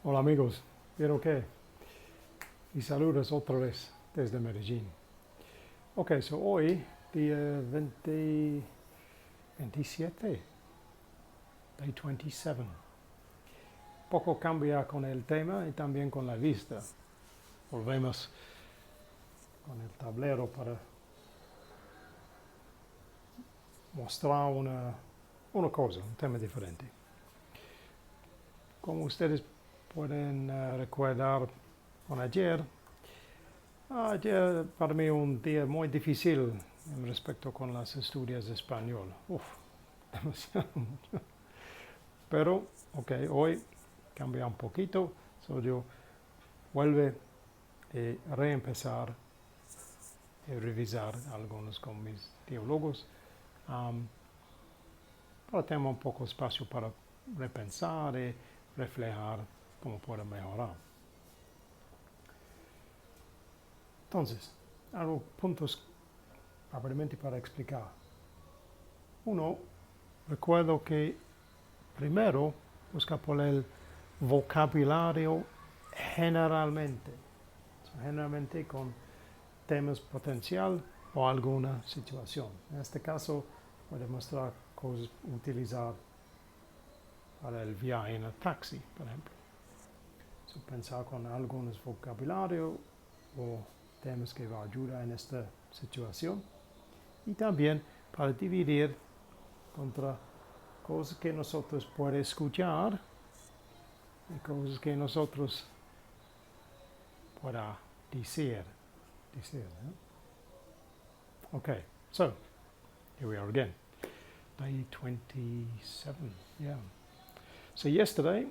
Hola amigos, ¿vieron qué? Y saludos otra vez desde Medellín. Ok, so hoy, día 27, day 27. Poco cambia con el tema y también con la vista. Volvemos con el tablero para mostrar una cosa, un tema diferente. Como ustedes pueden recordar con ayer para mí un día muy difícil en respecto con las estudios de español. Uf, demasiado mucho. Pero, ok, hoy cambia un poquito. So yo vuelve a reempezar y revisar algunos con mis diálogos. Para tener un poco de espacio para repensar y reflejar cómo puedo mejorar. Entonces, algunos puntos brevemente para explicar. Uno, recuerdo que primero busca por el vocabulario generalmente, generalmente con temas potencial o alguna situación. En este caso, voy a demostrar cosas utilizar para el viaje en el taxi, por ejemplo. So, pensar con algunos vocabulario o temas que va a ayudar en esta situación. Y también para dividir contra cosas que nosotros podemos escuchar y cosas que nosotros podamos decir. Okay, so here we are again. Day 27, yeah. So yesterday,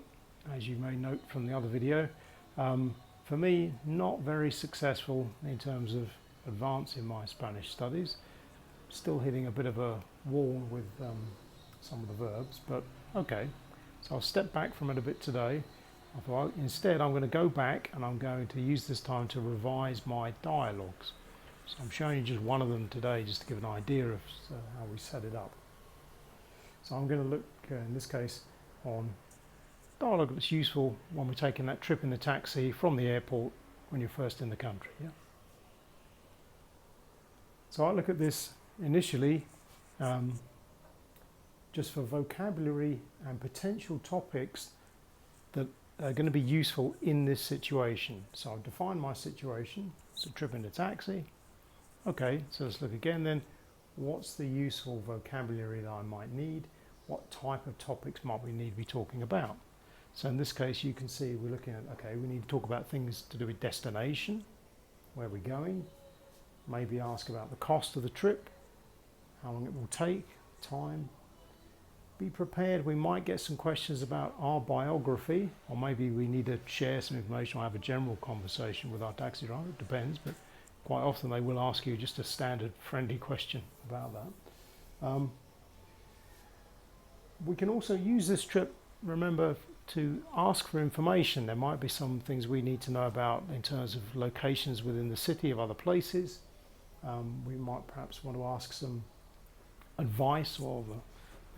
as you may note from the other video, for me, not very successful in terms of advancing my Spanish studies. Still hitting a bit of a wall with some of the verbs, but okay. So I'll step back from it a bit today. I thought instead I'm going to go back and I'm going to use this time to revise my dialogues. So I'm showing you just one of them today just to give an idea of how we set it up. So I'm going to look in this case on dialogue that's useful when we're taking that trip in the taxi from the airport when you're first in the country. Yeah? So I look at this initially just for vocabulary and potential topics that are going to be useful in this situation. So I've defined my situation. It's a trip in a taxi. Okay, so let's look again then. What's the useful vocabulary that I might need? What type of topics might we need to be talking about? So in this case, you can see we're looking at, okay, we need to talk about things to do with destination, where we're going, maybe ask about the cost of the trip, how long it will take, time. Be prepared, we might get some questions about our biography, or maybe we need to share some information or have a general conversation with our taxi driver, it depends, but quite often they will ask you just a standard friendly question about that. We can also use this trip, remember, to ask for information. There might be some things we need to know about in terms of locations within the city of other places. We might perhaps want to ask some advice or the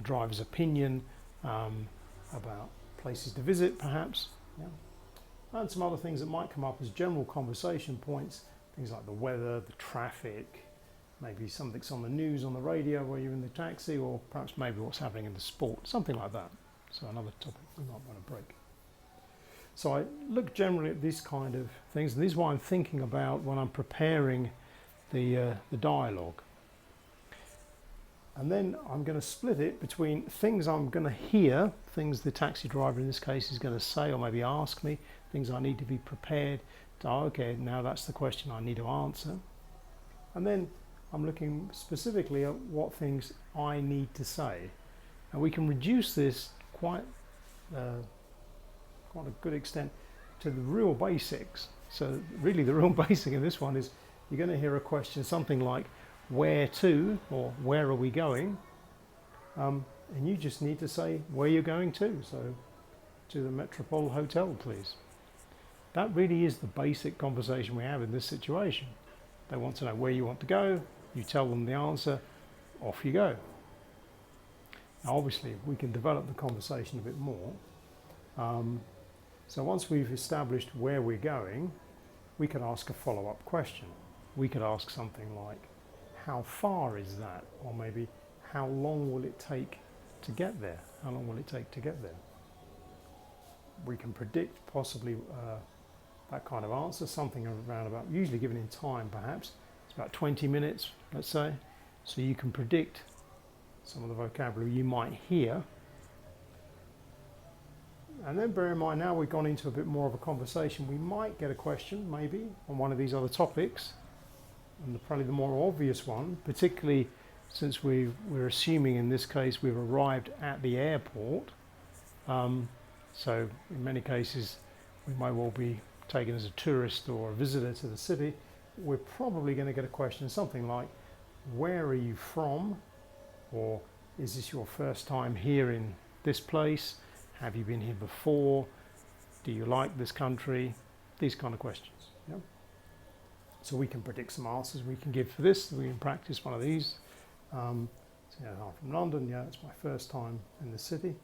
driver's opinion about places to visit perhaps. Yeah. And some other things that might come up as general conversation points, things like the weather, the traffic, maybe something's on the news on the radio while you're in the taxi, or perhaps maybe what's happening in the sport, something like that. So another topic we might want to break. So I look generally at these kind of things, and this is what I'm thinking about when I'm preparing the dialogue. And then I'm going to split it between things I'm going to hear, things the taxi driver in this case is going to say or maybe ask me, things I need to be prepared to, okay, now that's the question I need to answer. And then I'm looking specifically at what things I need to say. And we can reduce this quite a good extent to the real basics. So really the real basic in this one is you're going to hear a question, something like, where to, or where are we going? And you just need to say where you're going to. So to the Metropole Hotel, please. That really is the basic conversation we have in this situation. They want to know where you want to go, you tell them the answer, off you go. Now obviously we can develop the conversation a bit more. So once we've established where we're going, we could ask a follow-up question. We could ask something like, how far is that? Or maybe, how long will it take to get there? How long will it take to get there? We can predict possibly that kind of answer, something around about, usually given in time perhaps, it's about 20 minutes, let's say. So you can predict some of the vocabulary you might hear. And then bear in mind, now we've gone into a bit more of a conversation, we might get a question maybe on one of these other topics. And probably the more obvious one, particularly since we're assuming in this case we've arrived at the airport. So in many cases we might well be taken as a tourist or a visitor to the city. We're probably going to get a question something like, where are you from? Or is this your first time here in this place? Have you been here before? Do you like this country? These kind of questions. Yeah? So we can predict some answers we can give for this. We can practice one of these. So yeah, I'm from London. Yeah, it's my first time in the city.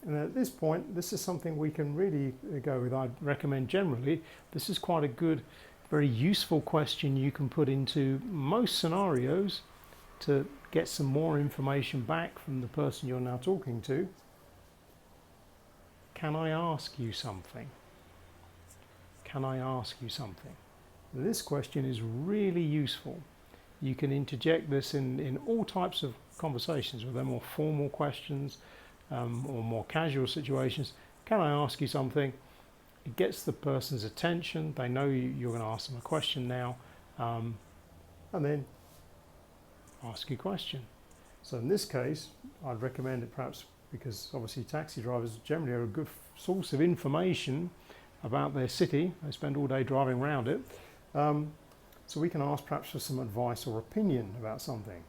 And at this point, this is something we can really go with. I'd recommend generally, this is quite a good, very useful question you can put into most scenarios to get some more information back from the person you're now talking to. Can I ask you something? Can I ask you something? This question is really useful. You can interject this in all types of conversations, whether they're more formal questions, or more casual situations. Can I ask you something? It gets the person's attention. They know you're going to ask them a question now, and then ask you a question. So in this case, I'd recommend it perhaps because obviously taxi drivers generally are a good source of information about their city. They spend all day driving around it. So we can ask perhaps for some advice or opinion about something.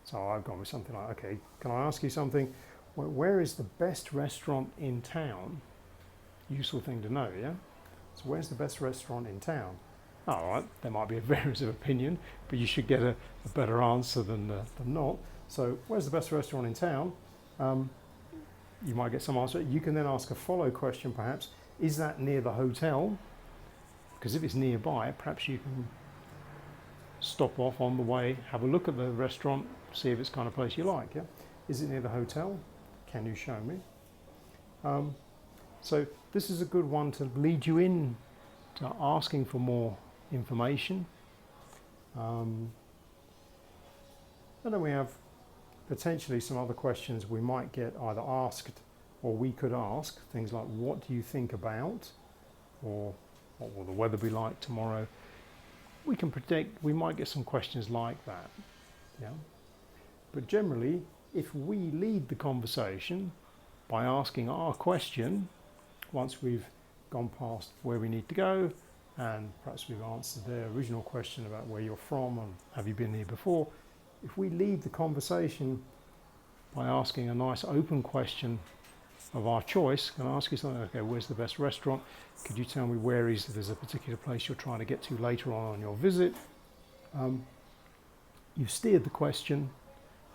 So I've gone with something like, okay, can I ask you something? Where is the best restaurant in town? Useful thing to know, yeah? So where's the best restaurant in town? All right, there might be a variance of opinion, but you should get a better answer than not. So where's the best restaurant in town? You might get some answer. You can then ask a follow question perhaps. Is that near the hotel? Because if it's nearby, perhaps you can stop off on the way, have a look at the restaurant, see if it's the kind of place you like, yeah? Is it near the hotel? Can you show me? So this is a good one to lead you in to asking for more information. And then we have potentially some other questions we might get either asked or we could ask. Things like, what do you think about? Or what will the weather be like tomorrow? We can predict, we might get some questions like that. Yeah? But generally, if we lead the conversation by asking our question, once we've gone past where we need to go, and perhaps we've answered their original question about where you're from and have you been here before, if we lead the conversation by asking a nice open question of our choice, can I ask you something? Okay, where's the best restaurant? Could you tell me where is there's a particular place you're trying to get to later on your visit? You've steered the question,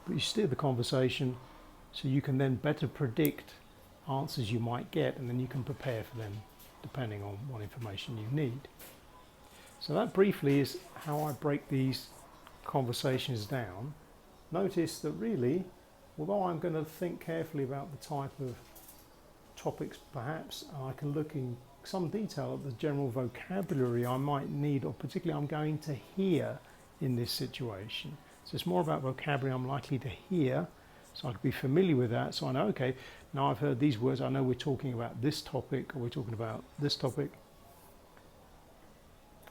but you steer the conversation so you can then better predict answers you might get, and then you can prepare for them depending on what information you need. So that briefly is how I break these conversations down. Notice that really, although I'm going to think carefully about the type of topics perhaps, I can look in some detail at the general vocabulary I might need, or particularly I'm going to hear in this situation. So it's more about vocabulary I'm likely to hear, so I can be familiar with that, so I know, okay, now I've heard these words, I know we're talking about this topic, or we're talking about this topic.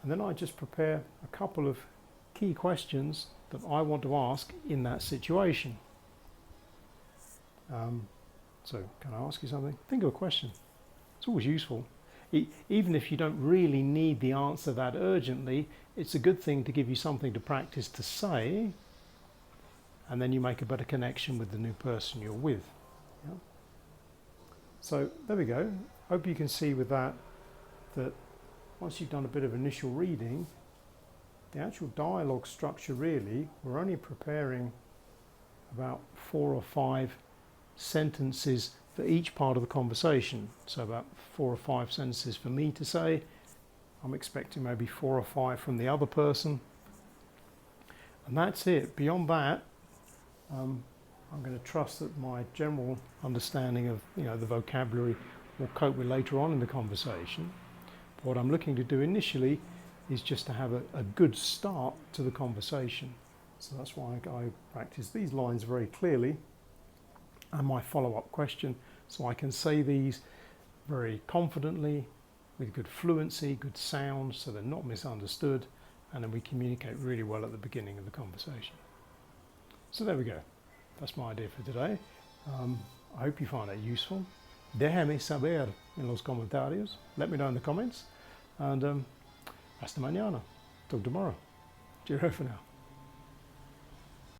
And then I just prepare a couple of key questions that I want to ask in that situation. So, can I ask you something? Think of a question. It's always useful. Even if you don't really need the answer that urgently, it's a good thing to give you something to practice to say, and then you make a better connection with the new person you're with. Yeah? So there we go. Hope you can see with that once you've done a bit of initial reading, the actual dialogue structure really, we're only preparing about 4 or 5 sentences for each part of the conversation. So about 4 or 5 sentences for me to say. I'm expecting maybe 4 or 5 from the other person. And that's it. Beyond that, I'm going to trust that my general understanding of the vocabulary will cope with later on in the conversation. But what I'm looking to do initially is just to have a good start to the conversation. So that's why I practice these lines very clearly and my follow-up question, so I can say these very confidently, with good fluency, good sound, so they're not misunderstood, and then we communicate really well at the beginning of the conversation. So there we go. That's my idea for today. I hope you find that useful. Déjame saber en los comentarios. Let me know in the comments. And hasta mañana. Till tomorrow. Cheerio for now.